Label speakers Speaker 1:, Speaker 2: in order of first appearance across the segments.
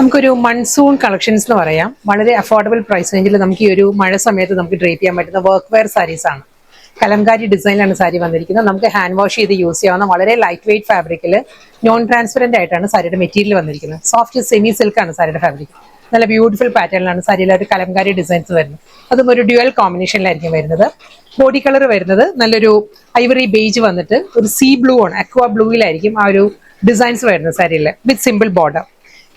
Speaker 1: നമുക്കൊരു monsoon collections എന്ന് പറയാം. വളരെ അഫോർഡബിൾ പ്രൈസ് റേഞ്ചിൽ നമുക്ക് ഈ ഒരു മഴ സമയത്ത് നമുക്ക് ഡ്രേപ്പ് ചെയ്യാൻ പറ്റുന്ന വർക്ക് വെയർ സാരീസ് ആണ്. കലംകാരി ഡിസൈനിലാണ് സാരി വന്നിരിക്കുന്നത്. നമുക്ക് ഹാൻഡ് വാഷ് ചെയ്ത് യൂസ് ചെയ്യാവുന്ന വളരെ ലൈറ്റ് വെയിറ്റ് ഫാബ്രിക്കിൽ നോൺ ട്രാൻസ്പെറന്റ് ആയിട്ടാണ് സാരിയുടെ മെറ്റീരിയൽ വന്നിരിക്കുന്നത്. സോഫ്റ്റ് സെമി സിൽക്ക് ആണ് സാരിയുടെ ഫാബ്രിക്. നല്ല ബ്യൂട്ടിഫുൾ പാറ്റേണിലാണ് സാരിയിൽ ഒരു കലംകാരി ഡിസൈൻസ് വരുന്നത്. അതും ഒരു ഡ്യുവൽ കോമ്പിനേഷനിലായിരിക്കും വരുന്നത്. ബോഡി കളർ വരുന്നത് നല്ലൊരു ഐവറി ബേജ് വന്നിട്ട് ഒരു സീ ബ്ലൂ ആണ്, അക്വാ ബ്ലൂയിലായിരിക്കും ആ ഒരു ഡിസൈൻസ് വരുന്നത് സാരിയിൽ വിത്ത് സിമ്പിൾ ബോർഡർ.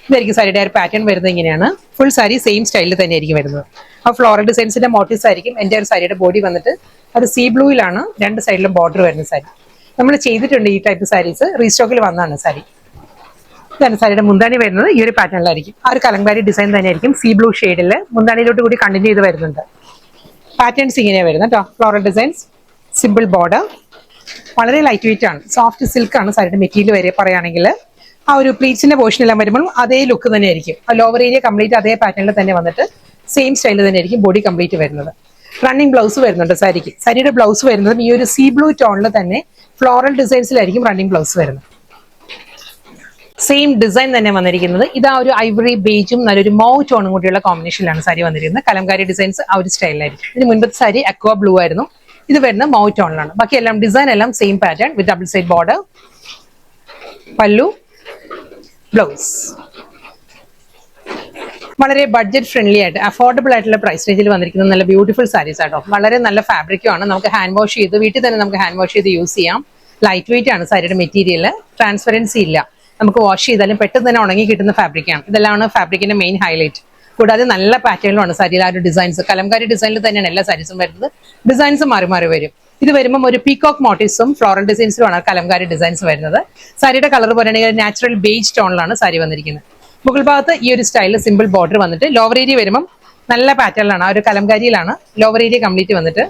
Speaker 1: ഇതായിരിക്കും സാരിയുടെ ഒരു പാറ്റേൺ വരുന്നത്. ഇങ്ങനെയാണ് ഫുൾ സാരി സെയിം സ്റ്റൈലിൽ തന്നെയായിരിക്കും വരുന്നത്. ആ ഫ്ലോറൽ ഡിസൈൻസിന്റെ മോട്ടീവ്സ് ആയിരിക്കും എൻ്റെ ഒരു സാരിയുടെ ബോഡി വന്നിട്ട് അത് സീ ബ്ലൂയിലാണ് രണ്ട് സൈഡിലും ബോർഡർ വരുന്ന സാരി. നമ്മൾ ചെയ്തിട്ടുണ്ട് ഈ ടൈപ്പ് സാരീസ്, റീസ്റ്റോക്കിൽ വന്നതാണ് സാരി. ഇതാണ് സാരിയുടെ മുന്താണി വരുന്നത്. ഈ ഒരു പാറ്റേണിലായിരിക്കും ആ ഒരു കലംകാരി ഡിസൈൻ തന്നെയായിരിക്കും സീ ബ്ലൂ ഷെയ്ഡിൽ മുന്താണിയിലോട്ട് കൂടി കണ്ടിന്യൂ ചെയ്ത് വരുന്നുണ്ട്. പാറ്റേൺസ് ഇങ്ങനെയാണ് വരുന്നത് കേട്ടോ. ഫ്ലോറൽ ഡിസൈൻസ്, സിമ്പിൾ ബോർഡർ, വളരെ ലൈറ്റ് വെയിറ്റ് ആണ്, സോഫ്റ്റ് സിൽക്ക് ആണ് സാരിയുടെ മെറ്റീരിയൽ വരെ പറയുകയാണെങ്കിൽ. ആ ഒരു പ്ലീറ്റ്സിന്റെ പോർഷൻ എല്ലാം വരുമ്പോൾ അതേ ലുക്ക് തന്നെയായിരിക്കും. ആ ലോവർ ഏരിയ കംപ്ലീറ്റ് അതേ പാറ്റേണിൽ തന്നെ വന്നിട്ട് സെയിം സ്റ്റൈലിൽ തന്നെയായിരിക്കും ബോഡി കംപ്ലീറ്റ് വരുന്നത്. റണ്ണിങ് ബ്ലൗസ് വരുന്നുണ്ട് സാരിക്ക്. സാരിയുടെ ബ്ലൗസ് വരുന്നത് ഈ ഒരു സീ ബ്ലൂ ടോണിൽ തന്നെ ഫ്ലോറൽ ഡിസൈൻസിലായിരിക്കും റണ്ണിങ് ബ്ലൗസ് വരുന്നത്. സെയിം ഡിസൈൻ തന്നെ വന്നിരിക്കുന്നത്. ഇതാ ഒരു ഐവറി ബേജും നല്ലൊരു മൗ ടോണും കൂടിയുള്ള കോമ്പിനേഷനിലാണ് സാരി വന്നിരിക്കുന്നത്. കലംകാരി ഡിസൈൻസ് ആ ഒരു സ്റ്റൈലിലായിരിക്കും. ഇതിന് മുൻപത്തെ സാരി അക്വാ ബ്ലൂ ആയിരുന്നു. ഇത് വരുന്ന മൗ ടോണിലാണ്. ബാക്കി എല്ലാം ഡിസൈൻ എല്ലാം same pattern with double side border, പല്ലു, ബ്ലൗസ്. വളരെ ബഡ്ജറ്റ് ഫ്രണ്ട്ലി ആയിട്ട് അഫോർഡബിൾ ആയിട്ടുള്ള പ്രൈസ് റേഞ്ചിൽ വന്നിരിക്കുന്ന നല്ല ബ്യൂട്ടിഫുൾ സാരീസ് ആട്ടോ. വളരെ നല്ല ഫാബ്രിക്കും ആണ്. നമുക്ക് ഹാൻഡ് വാഷ് ചെയ്ത് വീട്ടിൽ തന്നെ നമുക്ക് ഹാൻഡ് വാഷ് ചെയ്ത് യൂസ് ചെയ്യാം. ലൈറ്റ് വെയിറ്റ് ആണ് സാരിയുടെ മെറ്റീരിയൽ. ട്രാൻസ്പെറൻസി ഇല്ല. നമുക്ക് വാഷ് ചെയ്താലും പെട്ടെന്ന് തന്നെ ഉണങ്ങി കിട്ടുന്ന ഫാബ്രിക്കാണ്. ഇതെല്ലാമാണ് ഫാബ്രിക്കിന്റെ മെയിൻ ഹൈലൈറ്റ്. കൂടാതെ നല്ല പാറ്റേണിലാണ് സാരിയിൽ ആ ഒരു ഡിസൈൻസ്. കലംകാരി ഡിസൈനിൽ തന്നെയാണ് എല്ലാ സാരീസും വരുന്നത്. ഡിസൈൻസ് മാറി മാറി വരും. ഇത് വരുമ്പോൾ ഒരു പീകോക്ക് മോട്ടീവ്സും ഫ്ലോറൽ ഡിസൈൻസിലുമാണ് കലംകാരി ഡിസൈൻസ് വരുന്നത്. സാരിയുടെ കളർ പറയുകയാണെങ്കിൽ നാച്ചുറൽ ബേജ് ടോണിലാണ് സാരി വന്നിരിക്കുന്നത്. മുകൾ ഭാഗത്ത് ഈ ഒരു സ്റ്റൈലിൽ സിമ്പിൾ ബോർഡർ വന്നിട്ട് ലോവർ ഏരിയ വരുമ്പോൾ നല്ല പാറ്റേണിലാണ്, ആ ഒരു കലംകാരിയിലാണ് ലോവർ ഏരിയ കംപ്ലീറ്റ് വന്നിട്ട്.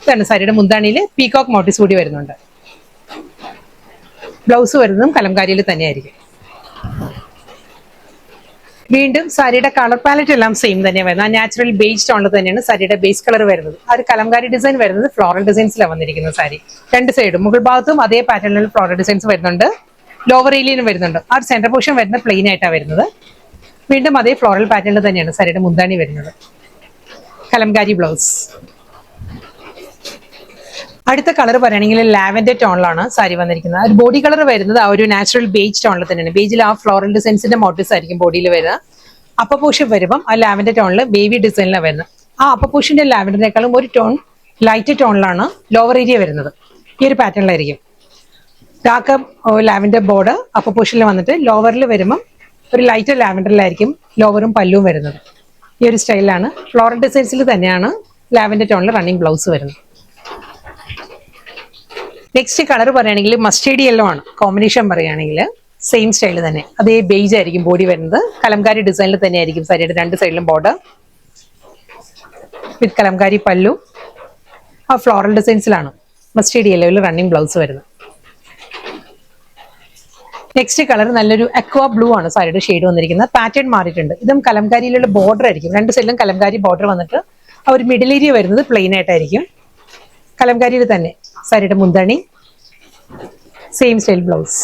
Speaker 1: ഇതാണ് സാരിയുടെ മുന്താണിയിൽ പീകോക്ക് മോട്ടീവ്സ് കൂടി വരുന്നുണ്ട്. ബ്ലൗസ് വരുന്നതും കലംകാരിയിൽ തന്നെയായിരിക്കും. വീണ്ടും സാരിയുടെ കളർ പാലറ്റ് എല്ലാം സെയിം തന്നെയാണ് വരുന്നത്. ആ നാച്ചുറൽ ബേജ് ടോണിൽ തന്നെയാണ് സാരിയുടെ ബേസ് കളർ വരുന്നത്. ആ ഒരു കലംകാരി ഡിസൈൻ വരുന്നത് ഫ്ലോറൽ ഡിസൈൻസിലാണ് വന്നിരിക്കുന്നത് സാരി. രണ്ട് സൈഡും മുകൾ ഭാഗത്തും അതേ പാറ്റേണിൽ ഫ്ലോറൽ ഡിസൈൻസ് വരുന്നുണ്ട്. ലോവർ ഏരിയയിലും വരുന്നുണ്ട്. ആ ഒരു സെന്റർ പോർഷൻ വരുന്നത് പ്ലെയിൻ ആയിട്ടാണ് വരുന്നത്. വീണ്ടും അതേ ഫ്ലോറൽ പാറ്റേണിൽ തന്നെയാണ് സാരിയുടെ മുന്താണി വരുന്നത്. കലംകാരി ബ്ലൗസ്. അടുത്ത കളർ പറയുകയാണെങ്കിൽ ലാവൻഡർ ടോണിലാണ് സാരി വന്നിരിക്കുന്നത്. ഒരു ബോഡി കളർ വരുന്നത് ആ ഒരു നാച്ചുറൽ ബേജ് ടോണിൽ തന്നെയാണ്. ബേജിൽ ആ ഫ്ലോറൽ ഡിസൈൻസിന്റെ മോട്ടീവ്സ് ആയിരിക്കും ബോഡിയിൽ വരുന്നത്. അപ്പർ പോർഷൻ വരുമ്പം ആ ലാവൻഡർ ടോണിൽ ബേബി ഡിസൈനിലാണ് വരുന്നത്. ആ അപ്പർ പോർഷന്റെ ലാവൻഡറിനേക്കാളും ഒരു ടോൺ ലൈറ്റ് ടോണിലാണ് ലോവർ ഏരിയ വരുന്നത്. ഈ ഒരു പാറ്റേണിലായിരിക്കും. ഡാർക്ക് ലാവൻഡർ ബോർഡർ അപ്പർ പോർഷനിൽ വന്നിട്ട് ലോവറിൽ വരുമ്പം ഒരു ലൈറ്റ് ലാവൻഡറിലായിരിക്കും ലോവറും പല്ലുവും വരുന്നത്. ഈ ഒരു സ്റ്റൈലാണ്. ഫ്ലോറൽ ഡിസൈൻസിൽ തന്നെയാണ് ലാവൻഡർ ടോണിൽ റണ്ണിങ് ബ്ലൗസ് വരുന്നത്. നെക്സ്റ്റ് കളർ പറയുകയാണെങ്കിൽ മസ്റ്റേർഡ് യെല്ലോ ആണ് കോമ്പിനേഷൻ. പറയുകയാണെങ്കിൽ സെയിം സ്റ്റൈൽ തന്നെ അതേ ബേജ് ആയിരിക്കും ബോഡി വരുന്നത്. കലംകാരി ഡിസൈനിൽ തന്നെയായിരിക്കും സാരിയുടെ രണ്ട് സൈഡിലും ബോർഡർ വിത്ത് കലംകാരി പല്ലു. ആ ഫ്ലോറൽ ഡിസൈൻസിലാണ് മസ്റ്റേർഡ് യെല്ലോയിൽ റണ്ണിങ് ബ്ലൗസ് വരുന്നത്. നെക്സ്റ്റ് കളർ നല്ലൊരു അക്വാ ബ്ലൂ ആണ് സാരിയുടെ ഷെയ്ഡ് വന്നിരിക്കുന്നത്. പാറ്റേൺ മാറിയിട്ടുണ്ട്. ഇതും കലംകാരിയിലുള്ള ബോർഡർ ആയിരിക്കും. രണ്ട് സൈഡിലും കലംകാരി ബോർഡർ വന്നിട്ട് ആ ഒരു മിഡിൽ ഏരിയ വരുന്നത് പ്ലെയിൻ ആയിട്ടായിരിക്കും. കലംകാരിയിൽ തന്നെ സാരിയുടെ മുന്താണി, same style blouse.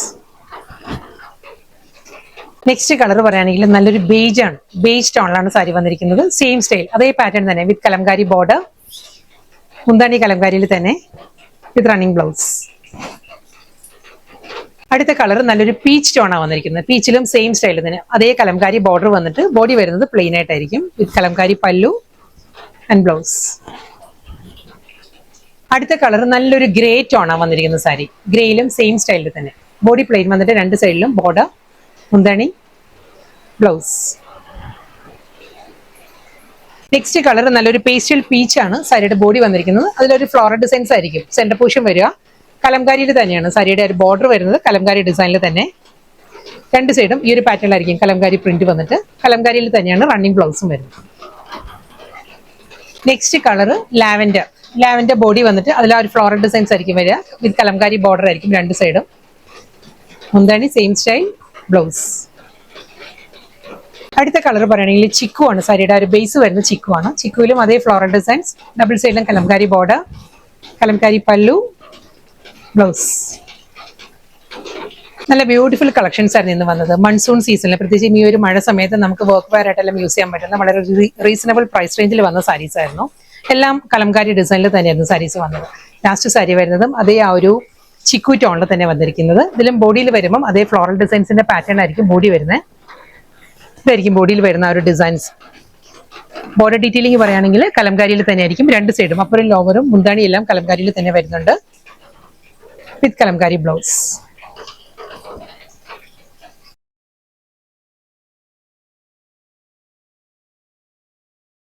Speaker 1: Next colour പറയുകയാണെങ്കിൽ നല്ലൊരു ബേജ് ആണ്. ബേജ് ടോണിലാണ് സാരി വന്നിരിക്കുന്നത്. സെയിം സ്റ്റൈൽ അതേ പാറ്റേൺ തന്നെ വിത്ത് കലംകാരി ബോർഡർ, മുന്താണി കലംകാരിയിൽ തന്നെ വിത്ത് റണ്ണിങ് ബ്ലൗസ്. അടുത്ത കളർ നല്ലൊരു പീച്ച് ടോണാണ് വന്നിരിക്കുന്നത്. പീച്ചിലും സെയിം സ്റ്റൈലിൽ തന്നെ അതേ കലംകാരി ബോർഡർ വന്നിട്ട് ബോഡി വരുന്നത് പ്ലെയിൻ ആയിട്ടായിരിക്കും വിത്ത് കലംകാരി പല്ലു ആൻഡ് ബ്ലൗസ്. അടുത്ത കളർ നല്ലൊരു ഗ്രേ ടോണാണ് വന്നിരിക്കുന്ന സാരി. ഗ്രേയിലും സെയിം സ്റ്റൈലിൽ തന്നെ ബോഡി പ്ലെയിൻ വന്നിട്ട് രണ്ട് സൈഡിലും ബോർഡർ, മുന്താണി, ബ്ലൗസ്. നെക്സ്റ്റ് കളർ നല്ലൊരു പേസ്റ്റൽ പീച്ച് ആണ് സാരിയുടെ ബോഡി വന്നിരിക്കുന്നത്. അതിലൊരു ഫ്ലോറൽ ഡിസൈൻസ് ആയിരിക്കും സെന്റർ പോർഷൻ വരിക. കലംകാരിയിൽ തന്നെയാണ് സാരിയുടെ ഒരു ബോർഡർ വരുന്നത്. കലംകാരി ഡിസൈനിൽ തന്നെ രണ്ട് സൈഡും ഈ ഒരു പാറ്റേണിലായിരിക്കും കലംകാരി പ്രിന്റ് വന്നിട്ട്. കലംകാരിയിൽ തന്നെയാണ് റണ്ണിങ് ബ്ലൗസും വരുന്നത്. Next colour lavender. Lavender body വന്നിട്ട് അതിൽ ആ ഒരു ഫ്ലോറൽ ഡിസൈൻസ് ആയിരിക്കും വരിക വിത്ത് കലംകാരി ബോർഡർ ആയിരിക്കും രണ്ട് സൈഡും. മുന്താണി സെയിം സ്റ്റൈൽ, ബ്ലൗസ്. അടുത്ത കളർ പറയുകയാണെങ്കിൽ ചിക്കു ആണ് സാരിയുടെ ഒരു ബേസ് വരുന്നത്. ചിക്കു ആണ്. ചിക്കുവിലും അതേ ഫ്ലോറൽ ഡിസൈൻസ്, ഡബിൾ സൈഡിലും കലംകാരി ബോർഡർ, കലംകാരി പല്ലു, ബ്ലൗസ്. നല്ല ബ്യൂട്ടിഫുൾ കളക്ഷൻസ് ആയിരുന്നു ഇന്ന് വന്നത്. മൺസൂൺ സീസണിൽ പ്രത്യേകിച്ച് ഈ ഒരു മഴ സമയത്ത് നമുക്ക് വർക്ക് വെയർ ആയിട്ടെല്ലാം യൂസ് ചെയ്യാൻ പറ്റുന്ന വളരെ റീസണബിൾ പ്രൈസ് റേഞ്ചിൽ വന്ന സാരീസ് ആയിരുന്നു. എല്ലാം കലംകാരി ഡിസൈനിൽ തന്നെയായിരുന്നു സാരീസ് വന്നത്. ലാസ്റ്റ് സാരി വരുന്നതും അതേ ആ ഒരു ചിക്കു ടോണിൽ തന്നെ വന്നിരിക്കുന്നത്. ഇതിലും ബോഡിയിൽ വരുമ്പം അതേ ഫ്ലോറൽ ഡിസൈൻസിന്റെ പാറ്റേൺ ആയിരിക്കും ബോഡി വരുന്നത്. ഇതായിരിക്കും ബോഡിയിൽ വരുന്ന ആ ഒരു ഡിസൈൻസ്. ബോർഡർ ഡീറ്റെയിലിംഗ് പറയുകയാണെങ്കിൽ കലംകാരിയിൽ തന്നെ ആയിരിക്കും. രണ്ട് സൈഡും അപ്പറും ലോവറും മുന്താണിയെല്ലാം കലംകാരിയിൽ തന്നെ വരുന്നുണ്ട് വിത്ത് കലംകാരി ബ്ലൗസ്.